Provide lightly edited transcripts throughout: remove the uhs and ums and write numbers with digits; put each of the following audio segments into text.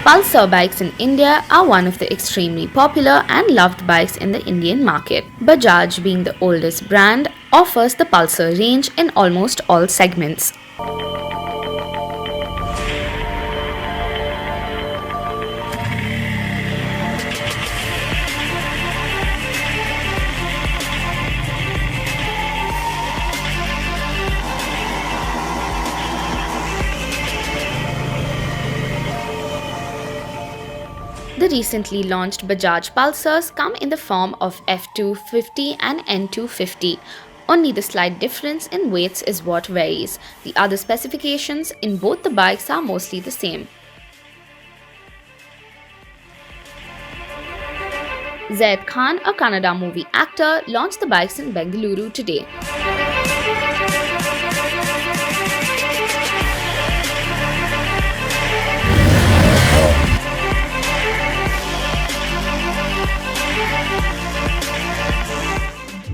Pulsar bikes in India are one of the extremely popular and loved bikes in the Indian market. Bajaj, being the oldest brand, offers the Pulsar range in almost all segments. The recently launched Bajaj Pulsars come in the form of F250 and N250. Only the slight difference in weights is what varies. The other specifications in both the bikes are mostly the same. Zaid Khan, a Kannada movie actor, launched the bikes in Bengaluru today.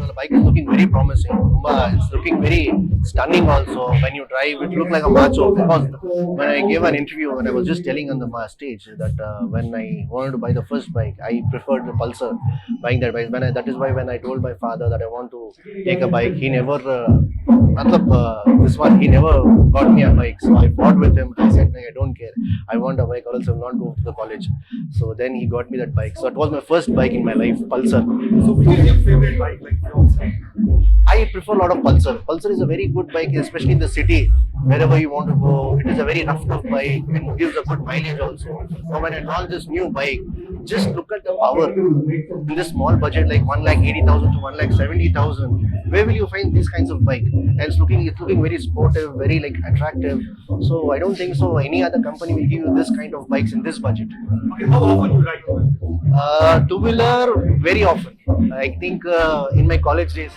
The bike is looking very promising. It's looking very stunning also. When you drive, it looks like a macho. Because when I gave an interview, when I was just telling on the stage that when I wanted to buy the first bike, I preferred the Pulsar, buying that bike. That is why when I told my father that I want to take a bike, he never, this one, he never got me a bike. So I fought with him. I said, I don't care. I want a bike or else I will not go to the college. So then he got me that bike. So it was my first bike in my life, Pulsar. So which is your favorite bike, like yours? I prefer a lot of Pulsar. Pulsar is a very good bike, especially in the city, wherever you want to go. It is a very rough bike and gives a good mileage also. So when I launched this new bike, just look at the power in this small budget, like 1,80,000 to 1,70,000. Where will you find these kinds of bike? And it's looking very sportive, very like attractive. So I don't think so any other company will give you this kind of bikes in this budget. Okay, how often you ride? Two-wheeler very often. I think in my college days.